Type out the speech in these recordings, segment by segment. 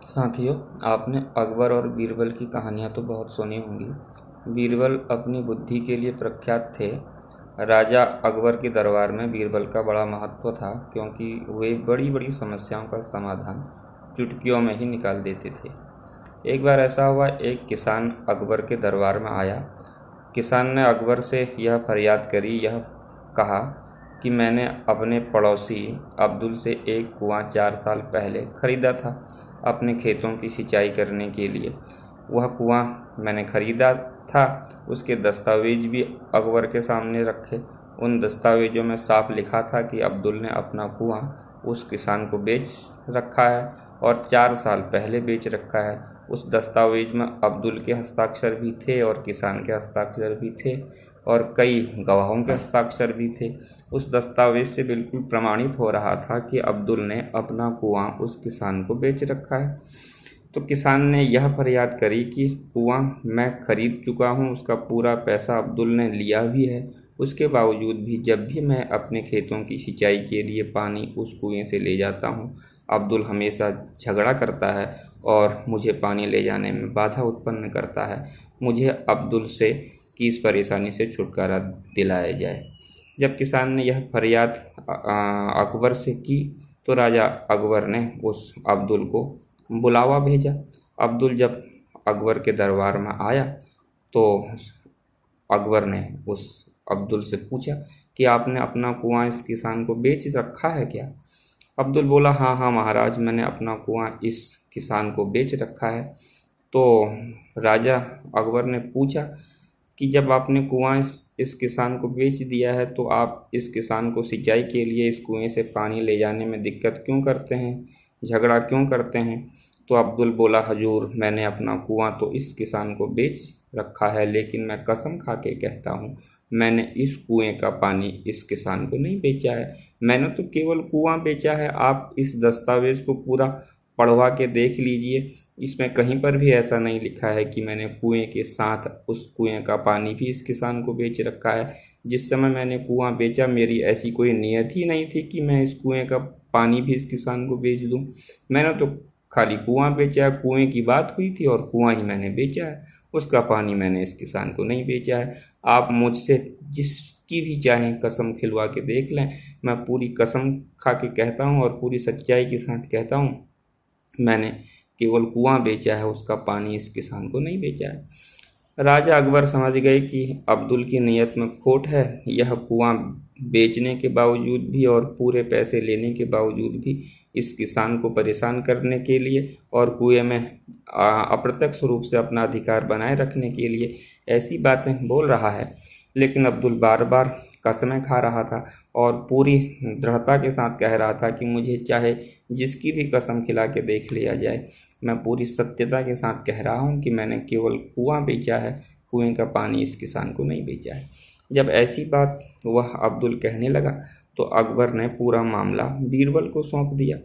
साथियों, आपने अकबर और बीरबल की कहानियाँ तो बहुत सुनी होंगी। बीरबल अपनी बुद्धि के लिए प्रख्यात थे। राजा अकबर के दरबार में बीरबल का बड़ा महत्व था, क्योंकि वे बड़ी बड़ी समस्याओं का समाधान चुटकियों में ही निकाल देते थे। एक बार ऐसा हुआ, एक किसान अकबर के दरबार में आया। किसान ने अकबर से यह फरियाद करी, यह कहा कि मैंने अपने पड़ोसी अब्दुल से एक कुआं 4 साल पहले खरीदा था अपने खेतों की सिंचाई करने के लिए। वह कुआं मैंने खरीदा था, उसके दस्तावेज भी अकबर के सामने रखे। उन दस्तावेजों में साफ लिखा था कि अब्दुल ने अपना कुआं उस किसान को बेच रखा है और 4 साल पहले बेच रखा है। उस दस्तावेज में अब्दुल के हस्ताक्षर भी थे और किसान के हस्ताक्षर भी थे और कई गवाहों के हस्ताक्षर भी थे। उस दस्तावेज से बिल्कुल प्रमाणित हो रहा था कि अब्दुल ने अपना कुआं उस किसान को बेच रखा है। तो किसान ने यह फरियाद करी कि कुआं मैं खरीद चुका हूं, उसका पूरा पैसा अब्दुल ने लिया भी है। उसके बावजूद भी जब भी मैं अपने खेतों की सिंचाई के लिए पानी उस कुएं से ले जाता हूं, अब्दुल हमेशा झगड़ा करता है और मुझे पानी ले जाने में बाधा उत्पन्न करता है। मुझे अब्दुल से कि इस परेशानी से छुटकारा दिलाया जाए। जब किसान ने यह फरियाद अकबर से की, तो राजा अकबर ने उस अब्दुल को बुलावा भेजा। अब्दुल जब अकबर के दरबार में आया, तो अकबर ने उस अब्दुल से पूछा कि आपने अपना कुआं इस किसान को बेच रखा है क्या? अब्दुल बोला, हाँ हाँ महाराज, मैंने अपना कुआं इस किसान को बेच रखा है। तो राजा अकबर ने पूछा कि जब आपने कुआं इस किसान को बेच दिया है, तो आप इस किसान को सिंचाई के लिए इस कुएं से पानी ले जाने में दिक्कत क्यों करते हैं, झगड़ा क्यों करते हैं? तो अब्दुल बोला, हजूर, मैंने अपना कुआं तो इस किसान को बेच रखा है, लेकिन मैं कसम खा के कहता हूँ, मैंने इस कुएं का पानी इस किसान को नहीं बेचा है। मैंने तो केवल कुआं बेचा है। आप इस दस्तावेज को पूरा पढ़वा के देख लीजिए, इसमें कहीं पर भी ऐसा नहीं लिखा है कि मैंने कुएं के साथ उस कुएं का पानी भी इस किसान को बेच रखा है। जिस समय मैंने कुआं बेचा, मेरी ऐसी कोई नीयत ही नहीं थी कि मैं इस कुएं का पानी भी इस किसान को बेच दूं। मैंने तो खाली कुआं बेचा है, कुएं की बात हुई थी और कुआं ही मैंने बेचा है, उसका पानी मैंने इस किसान को नहीं बेचा है। आप मुझसे जिसकी भी चाहें कसम खिलवा के देख लें, मैं पूरी कसम खा के कहता हूँ और पूरी सच्चाई के साथ कहता हूँ, मैंने केवल कुआं बेचा है, उसका पानी इस किसान को नहीं बेचा है। राजा अकबर समझ गए कि अब्दुल की नीयत में खोट है। यह कुआं बेचने के बावजूद भी और पूरे पैसे लेने के बावजूद भी इस किसान को परेशान करने के लिए और कुएं में अप्रत्यक्ष रूप से अपना अधिकार बनाए रखने के लिए ऐसी बातें बोल रहा है। लेकिन अब्दुल बार बार कसमें खा रहा था और पूरी दृढ़ता के साथ कह रहा था कि मुझे चाहे जिसकी भी कसम खिला के देख लिया जाए, मैं पूरी सत्यता के साथ कह रहा हूँ कि मैंने केवल कुआं बेचा है, कुएं का पानी इस किसान को नहीं बेचा है। जब ऐसी बात वह अब्दुल कहने लगा, तो अकबर ने पूरा मामला बीरबल को सौंप दिया।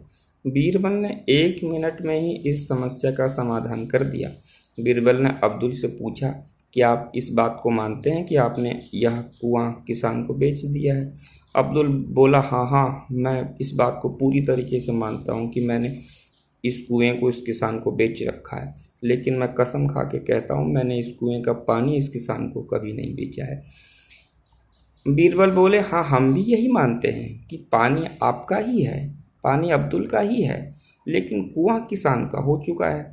बीरबल ने 1 मिनट में ही इस समस्या का समाधान कर दिया। बीरबल ने अब्दुल से पूछा कि आप इस बात को मानते हैं कि आपने यह कुआं किसान को बेच दिया है? अब्दुल बोला, हाँ हाँ, मैं इस बात को पूरी तरीके से मानता हूँ कि मैंने इस कुएं को इस किसान को बेच रखा है, लेकिन मैं कसम खा के कहता हूँ, मैंने इस कुएं का पानी इस किसान को कभी नहीं बेचा है। बीरबल बोले, हाँ, हम भी यही मानते हैं कि पानी आपका ही है, पानी अब्दुल का ही है, लेकिन कुआं किसान का हो चुका है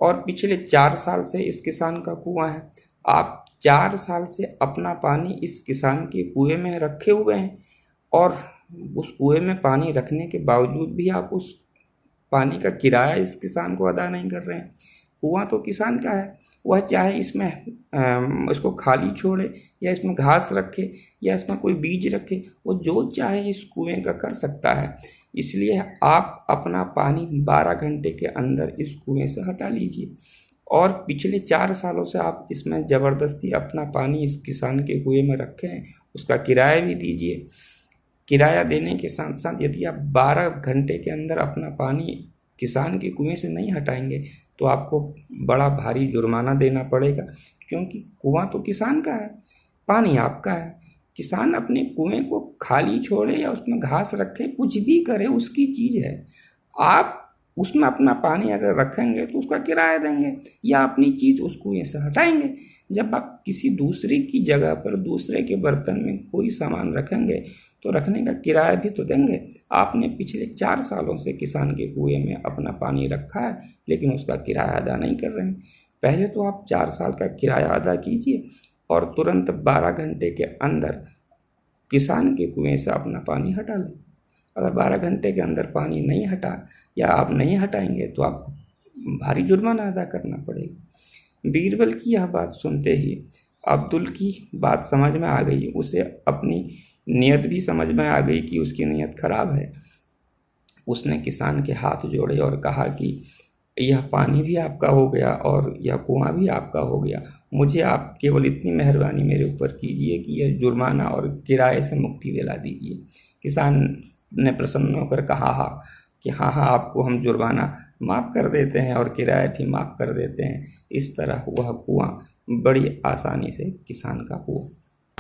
और पिछले 4 साल से इस किसान का कुआं है। आप 4 साल से अपना पानी इस किसान के कुएं में रखे हुए हैं और उस कुएं में पानी रखने के बावजूद भी आप उस पानी का किराया इस किसान को अदा नहीं कर रहे हैं। कुआं तो किसान का है, वह चाहे इसमें इसको खाली छोड़े या इसमें घास रखे या इसमें कोई बीज रखे, वो जो चाहे इस कुएं का कर सकता है। इसलिए आप अपना पानी 12 घंटे के अंदर इस कुएं से हटा लीजिए और पिछले 4 सालों से आप इसमें ज़बरदस्ती अपना पानी इस किसान के कुएं में रखे हैं, उसका किराया भी दीजिए। किराया देने के साथ साथ यदि आप 12 घंटे के अंदर अपना पानी किसान के कुएं से नहीं हटाएंगे, तो आपको बड़ा भारी जुर्माना देना पड़ेगा, क्योंकि कुआं तो किसान का है, पानी आपका है। किसान अपने कुएं को खाली छोड़े या उसमें घास रखे, कुछ भी करे, उसकी चीज़ है। आप उसमें अपना पानी अगर रखेंगे तो उसका किराया देंगे या अपनी चीज़ उस कुएं से हटाएंगे। जब आप किसी दूसरे की जगह पर दूसरे के बर्तन में कोई सामान रखेंगे तो रखने का किराया भी तो देंगे। आपने पिछले 4 सालों से किसान के कुएं में अपना पानी रखा है लेकिन उसका किराया अदा नहीं कर रहे हैं। पहले तो आप 4 साल का किराया अदा कीजिए और तुरंत 12 घंटे के अंदर किसान के कुएं से अपना पानी हटा लें। अगर 12 घंटे के अंदर पानी नहीं हटा या आप नहीं हटाएंगे तो आपको भारी जुर्माना अदा करना पड़ेगा। बीरबल की यह बात सुनते ही अब्दुल की बात समझ में आ गई। उसे अपनी नीयत भी समझ में आ गई कि उसकी नीयत खराब है। उसने किसान के हाथ जोड़े और कहा कि यह पानी भी आपका हो गया और यह कुआं भी आपका हो गया। मुझे आप केवल इतनी मेहरबानी मेरे ऊपर कीजिए कि यह जुर्माना और किराए से मुक्ति दिला दीजिए। किसान ने प्रसन्न होकर कहा कि हाँ हाँ, आपको हम जुर्माना माफ़ कर देते हैं और किराया भी माफ़ कर देते हैं। इस तरह वह कुआं बड़ी आसानी से किसान का हुआ।